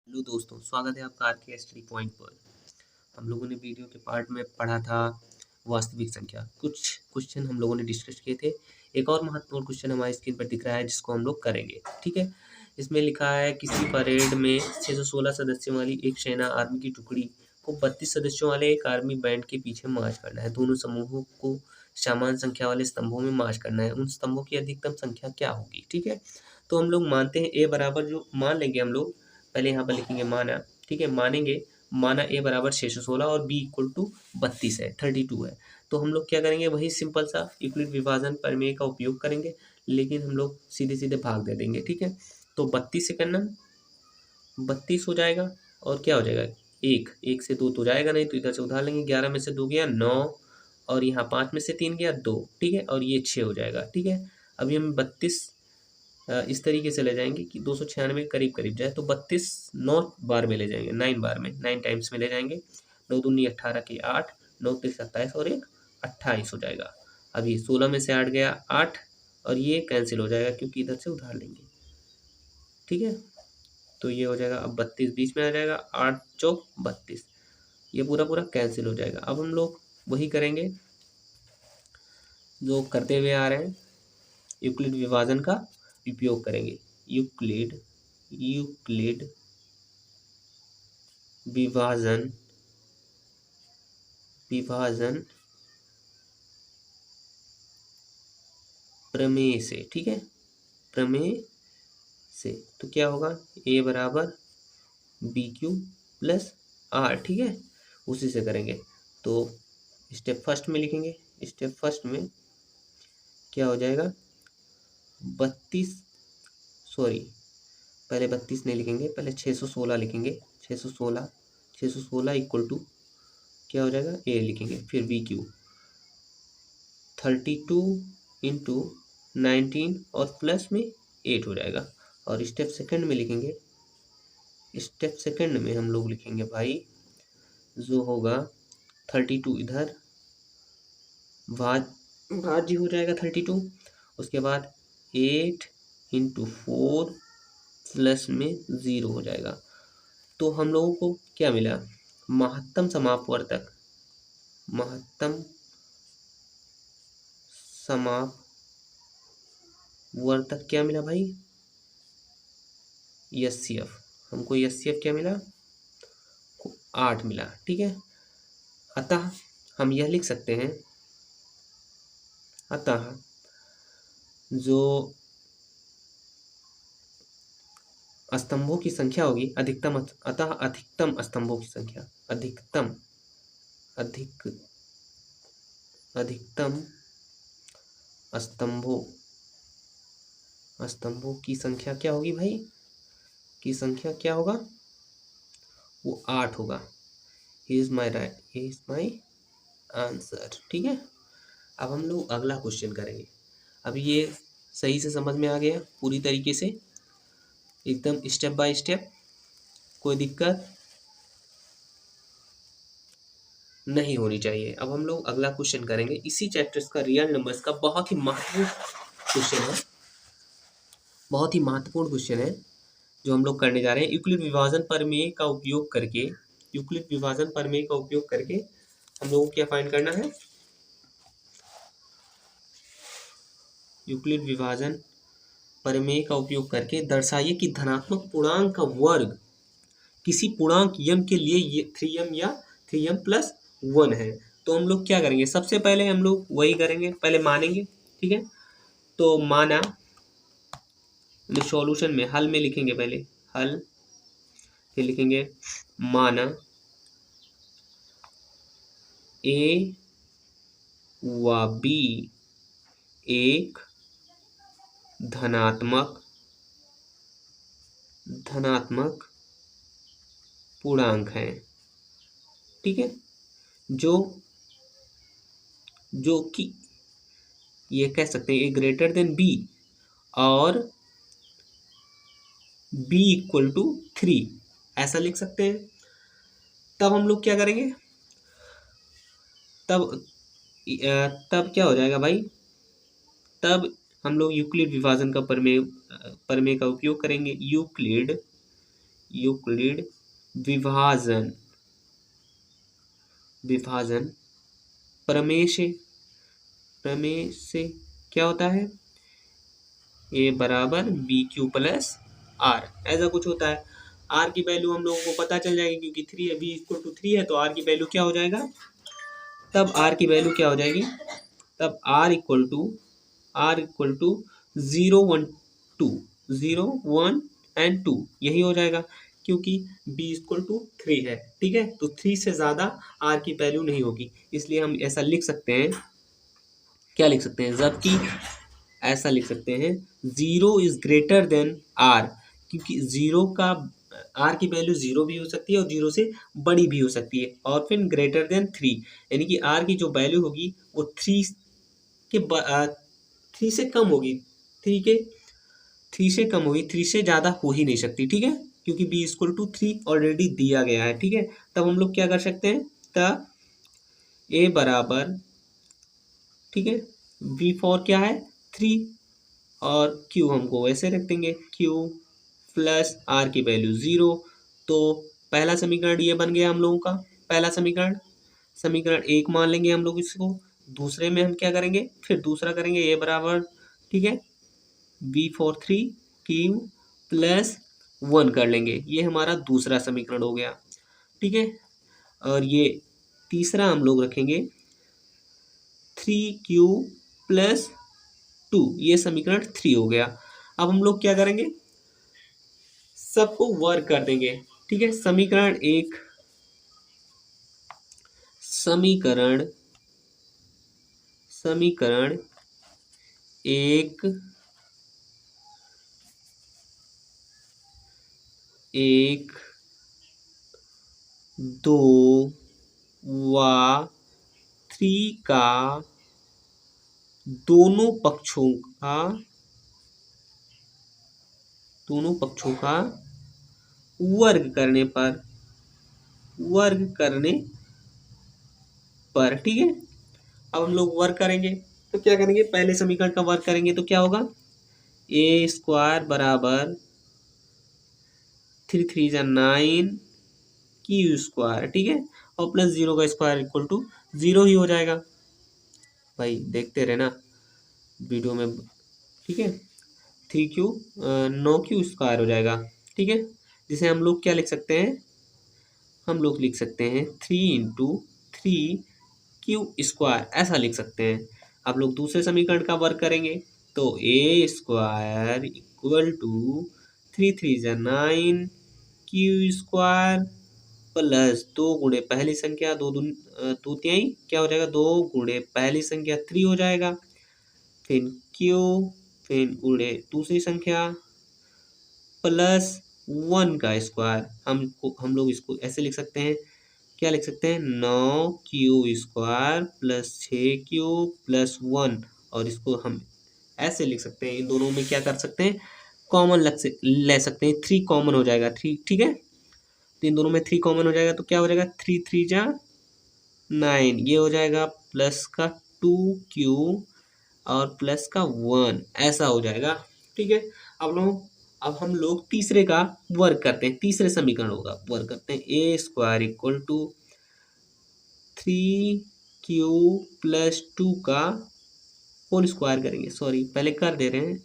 Hello दोस्तों, स्वागत है आपका आर के स्टडी पॉइंट पर। हम लोगों ने वीडियो के पार्ट में पढ़ा था वास्तविक संख्या। कुछ क्वेश्चन हम लोगों ने डिस्कस किए थे। एक और महत्वपूर्ण क्वेश्चन हमारी स्क्रीन पर दिख रहा है जिसको हम लोग करेंगे। ठीक है, इसमें लिखा है किसी परेड में 616 सदस्यों वाली एक सेना आर्मी की टुकड़ी को 32 सदस्यों वाले एक आर्मी बैंड के पीछे मार्च करना है। दोनों समूहों को समान संख्या वाले स्तंभों में मार्च करना है। उन स्तंभों की अधिकतम संख्या क्या होगी? ठीक है, तो हम लोग मानते हैं ए बराबर, जो मान लेंगे हम लोग पहले यहाँ पर लिखेंगे माना। ठीक है, मानेंगे माना ए बराबर 616 और बी इक्वल टू 32 है, 32 है। तो हम लोग क्या करेंगे, वही सिंपल सा यूक्लिड विभाजन प्रमेय का उपयोग करेंगे, लेकिन हम लोग सीधे सीधे भाग दे देंगे। ठीक है, तो 32 से करना 32 हो जाएगा और क्या हो जाएगा, एक से 2 तो जाएगा नहीं, तो इधर से उधार लेंगे। 11 में से 2 गया 9 और यहाँ 5 में से 3 गया 2। ठीक है, और ये 6 हो जाएगा। ठीक है, अभी हम 32 इस तरीके से ले जाएंगे कि 296 करीब करीब जाए, तो 32 9 बार में ले जाएंगे, 9 बार में, 9 टाइम्स में ले जाएंगे। 9 दूनी 18 की 8, 9 3 27 और एक 28 हो जाएगा। अभी 16 में से 8 गया 8 और ये कैंसिल हो जाएगा क्योंकि इधर से उधार लेंगे। ठीक है, तो ये हो जाएगा, अब 32 बीच में आ जाएगा, 8 चौक 32, ये पूरा पूरा कैंसिल हो जाएगा। अब हम लोग वही करेंगे जो करते हुए आ रहे हैं, यूक्लिड विभाजन का उपयोग करेंगे। यूक्लिड विभाजन प्रमेय से। ठीक है, प्रमेय से तो क्या होगा, ए बराबर बी क्यू प्लस आर। ठीक है, उसी से करेंगे। तो स्टेप फर्स्ट में लिखेंगे, स्टेप फर्स्ट में क्या हो जाएगा, 32 सॉरी पहले 32 नहीं लिखेंगे, पहले 616 लिखेंगे। 616 इक्वल टू क्या हो जाएगा, ए लिखेंगे, फिर बी क्यू 32 इंटू 19 और प्लस में 8 हो जाएगा। और स्टेप सेकंड में लिखेंगे, स्टेप सेकंड में हम लोग लिखेंगे भाई जो होगा 32 इधर भाज्य हो जाएगा 32, उसके बाद 8 इंटू 4 प्लस में 0 हो जाएगा। तो हम लोगों को क्या मिला, महत्तम समापवर्तक क्या मिला भाई, एचसीएफ। हमको एचसीएफ क्या मिला, 8 मिला। ठीक है, अतः हम यह लिख सकते हैं, अतः जो स्तंभों की संख्या होगी अधिकतम, अतः अधिकतम स्तंभों की संख्या, अधिकतम स्तंभों की संख्या क्या होगी भाई, की संख्या क्या होगा, वो 8 होगा। Is my answer. ठीक है, अब हम लोग अगला क्वेश्चन करेंगे। अब ये सही से समझ में आ गया पूरी तरीके से, एकदम स्टेप बाय स्टेप, कोई दिक्कत नहीं होनी चाहिए। अब हम लोग अगला क्वेश्चन करेंगे इसी चैप्टर्स का, रियल नंबर्स का बहुत ही महत्वपूर्ण क्वेश्चन है, बहुत ही महत्वपूर्ण क्वेश्चन है जो हम लोग करने जा रहे हैं। यूक्लिड विभाजन प्रमेय का उपयोग करके, हम लोगों को क्या फाइंड करना है, यूक्लिड विभाजन प्रमेय का उपयोग करके दर्शाइए कि धनात्मक पूर्णांक का वर्ग किसी पूर्णांक यम के लिए ये 3m या 3m प्लस 1 है। तो हम लोग क्या करेंगे, सबसे पहले हम लोग वही करेंगे, पहले मानेंगे। ठीक है, तो माना सॉल्यूशन में, हल में लिखेंगे पहले हल, फिर लिखेंगे माना ए व बी एक धनात्मक पूर्णांक है। ठीक है, जो कि ये कह सकते हैं ए ग्रेटर देन बी और बी इक्वल टू 3, ऐसा लिख सकते हैं। तब हम लोग क्या करेंगे, तब क्या हो जाएगा भाई, तब हम लोग यूक्लिड विभाजन का प्रमेय का उपयोग करेंगे। यूक्लिड यूक्लिड विभाजन प्रमेय से क्या होता है, ए बराबर बी क्यू प्लस आर, ऐसा कुछ होता है। आर की वैल्यू हम लोगों को पता चल जाएगी क्योंकि 3 है, बी इक्वल टू 3 है, तो आर की वैल्यू क्या हो जाएगा, तब आर की वैल्यू क्या हो जाएगी, तब आर इक्वल टू 0 1 2, 0 1 एंड 2 यही हो जाएगा क्योंकि b इक्वल टू 3 है। ठीक है, तो 3 से ज़्यादा r की वैल्यू नहीं होगी, इसलिए हम ऐसा लिख सकते हैं, क्या लिख सकते हैं, जबकि ऐसा लिख सकते हैं 0 इज ग्रेटर देन r, क्योंकि 0 का r की वैल्यू 0 भी हो सकती है और 0 से बड़ी भी हो सकती है, और फिर ग्रेटर देन 3, यानी कि r की जो वैल्यू होगी वो 3 से कम होगी, 3 से कम होगी, 3 से ज़्यादा हो ही नहीं सकती। ठीक है, क्योंकि b इक्वल टू 3 ऑलरेडी दिया गया है। ठीक है, तब हम लोग क्या कर सकते हैं, तब a बराबर, ठीक है, v फॉर क्या है 3, और q हमको वैसे रख देंगे, q प्लस r की वैल्यू 0, तो पहला समीकरण ये बन गया हम लोगों का, पहला समीकरण 1 मान लेंगे हम लोग इसको। दूसरे में हम क्या करेंगे, फिर दूसरा करेंगे, a बराबर, ठीक है, v फॉर 3 q प्लस 1 कर लेंगे, ये हमारा दूसरा समीकरण हो गया। ठीक है, और ये तीसरा हम लोग रखेंगे 3q प्लस 2, ये समीकरण 3 हो गया। अब हम लोग क्या करेंगे, सबको वर्क कर देंगे। ठीक है, समीकरण एक एक 2 व 3 का दोनों पक्षों का वर्ग करने पर, ठीक है। अब हम लोग वर्क करेंगे तो क्या करेंगे, पहले समीकरण का वर्क करेंगे तो क्या होगा, ए स्क्वायर बराबर 3 3 जा 9 क्यू स्क्वायर, ठीक है, और प्लस 0 का स्क्वायर इक्वल टू 0 ही हो जाएगा। भाई देखते रहना वीडियो में, ठीक है, 3q 9q स्क्वायर हो जाएगा। ठीक है, जिसे हम लोग क्या लिख सकते हैं, हम लोग लिख सकते हैं 3 इंटू 3q स्क्वायर, ऐसा लिख सकते हैं। आप लोग दूसरे समीकरण का वर्क करेंगे तो ए स्क्वायर इक्वल टू 3 3 जा 9 क्यू स्क्वायर प्लस 2 गुणे पहली संख्या, दो तिहाई क्या हो जाएगा, 2 गुणे पहली संख्या 3 हो जाएगा, फिर क्यू, फिर गुणे दूसरी संख्या प्लस 1 का स्क्वायर। हम लोग इसको ऐसे लिख सकते हैं, क्या लिख सकते हैं, 9q square plus 6q plus 1, और इसको हम ऐसे लिख सकते हैं, इन दोनों में क्या कर सकते हैं, कॉमन ले सकते हैं, 3 कॉमन हो जाएगा, 3, ठीक है, तो इन दोनों में 3 कॉमन हो जाएगा तो क्या हो जाएगा, 3 3 जा 9, ये हो जाएगा प्लस का 2q और प्लस का 1, ऐसा हो जाएगा। ठीक है, अब हम लोग तीसरे का वर्क करते हैं, तीसरे समीकरण होगा वर्क करते हैं, a square equal to 3q plus 2 का होल स्क्वायर करेंगे, सॉरी पहले कर दे रहे हैं।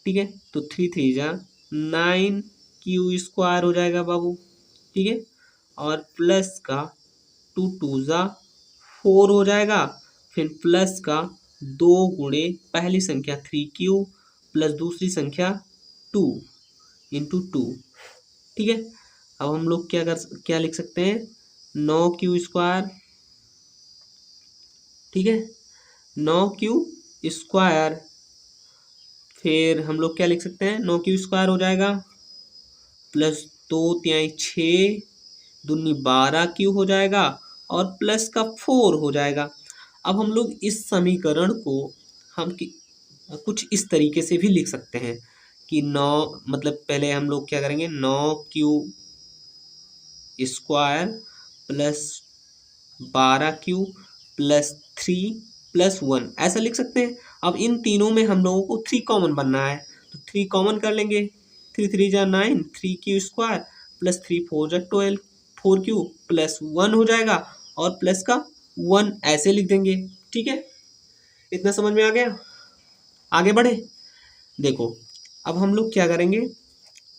ठीक है, तो 3 3 जा 9q स्क्वायर हो जाएगा बाबू, ठीक है, और प्लस का 2 2 जा 4 हो जाएगा, फिर प्लस का 2 गुणे पहली संख्या 3q प्लस दूसरी संख्या 2 इंटू 2। ठीक है, अब हम लोग क्या लिख सकते हैं, 9q स्क्वायर, ठीक है, 9q स्क्वायर, फिर हम लोग क्या लिख सकते हैं, 9q स्क्वायर हो जाएगा प्लस 2 तिहाई 6 दूनी 12q हो जाएगा और प्लस का 4 हो जाएगा। अब हम लोग इस समीकरण को हम कुछ इस तरीके से भी लिख सकते हैं कि 9 मतलब पहले हम लोग क्या करेंगे, 9q square plus 12q plus 3 plus 1, ऐसा लिख सकते हैं। अब इन तीनों में हम लोगों को 3 कॉमन बनना है तो 3 कॉमन कर लेंगे, 3 3 जा 9, 3q² प्लस 3 4 जा 12, 4q प्लस 1 हो जाएगा और प्लस का 1 ऐसे लिख देंगे। ठीक है, इतना समझ में आ गया। आगे बढ़े। देखो अब हम लोग क्या करेंगे,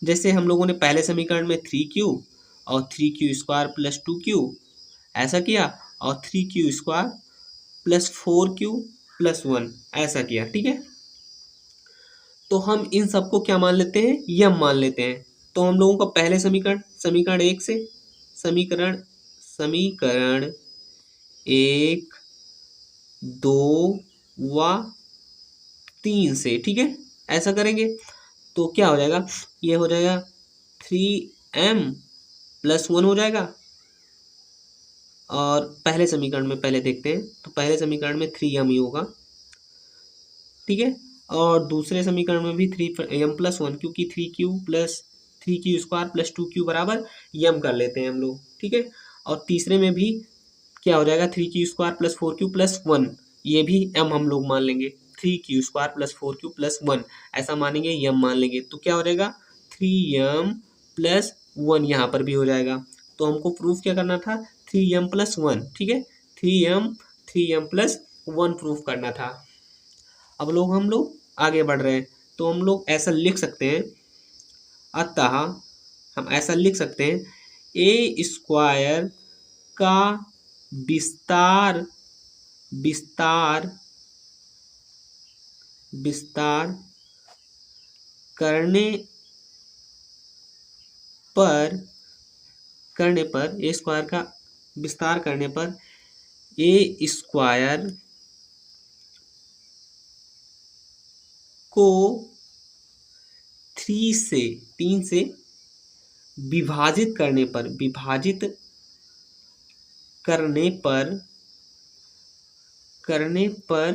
जैसे हम लोगों ने पहले समीकरण में 3q और 3q² प्लस 2q ऐसा किया और 3q² प्लस 4q प्लस 1 ऐसा किया। ठीक है, तो हम इन सबको क्या मान लेते हैं, यम मान लेते हैं। तो हम लोगों का पहले समीकरण 1 से समीकरण 1 2 व 3 से, ठीक है, ऐसा करेंगे तो क्या हो जाएगा, ये हो जाएगा 3m प्लस 1 हो जाएगा। और पहले समीकरण में पहले देखते हैं, तो पहले समीकरण में 3m ही होगा। ठीक है, और दूसरे समीकरण में भी 3m प्लस 1, क्योंकि 3q² प्लस 2q बराबर यम कर लेते हैं हम लोग। ठीक है, और तीसरे में भी क्या हो जाएगा, 3q² प्लस 4q प्लस 1, ये भी m हम लोग मान लेंगे। 3q² प्लस 4q प्लस 1 ऐसा मानेंगे, यम मान लेंगे, तो क्या हो जाएगा 3m प्लस 1 यहाँ पर भी हो जाएगा। तो हमको प्रूफ क्या करना था, 3m प्लस 1। ठीक है, 3m प्लस 1 प्रूफ करना था। अब हम लोग आगे बढ़ रहे हैं, तो हम लोग ऐसा लिख सकते हैं, अतः हम ऐसा लिख सकते हैं, ए स्क्वायर का विस्तार करने पर ए स्क्वायर का विस्तार करने पर ए स्क्वायर को 3 से विभाजित करने पर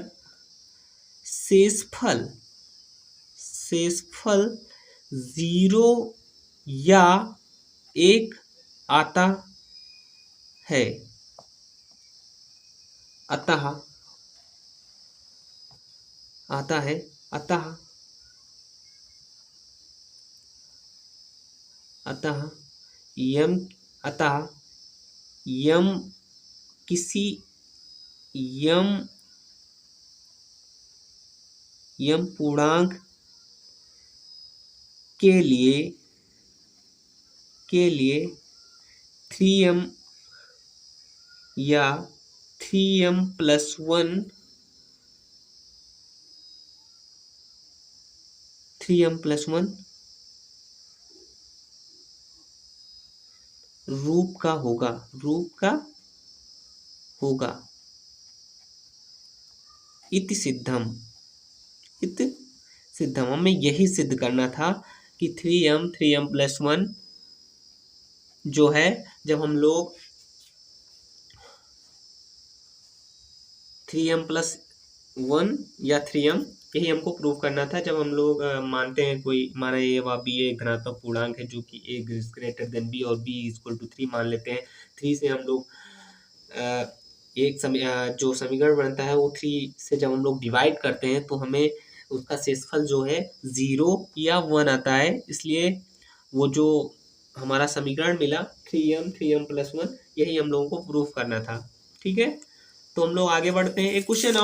शेषफल 0 या 1 आता है। अतः यम किसी यम पूर्णांक के लिए 3m या 3m प्लस 1 रूप का होगा। इति सिद्धम हमें यही सिद्ध करना था कि 3m प्लस 1 जो है, जब हम लोग 3m प्लस 1 या 3m, यही हमको प्रूव करना था। जब हम लोग मानते हैं कोई, माना ये व बी एक धनात्मक पूर्णांक है जो कि a ग्रेटर देन b और b इक्वल टू 3 मान लेते हैं। 3 से हम लोग जो समीकरण बनता है वो 3 से जब हम लोग डिवाइड करते हैं तो हमें उसका शेषफल जो है 0 या 1 आता है। इसलिए वो जो हमारा समीकरण मिला 3m प्लस 1, यही हम लोगों को प्रूफ करना था। ठीक है, तो हम लोग आगे बढ़ते हैं। एक क्वेश्चन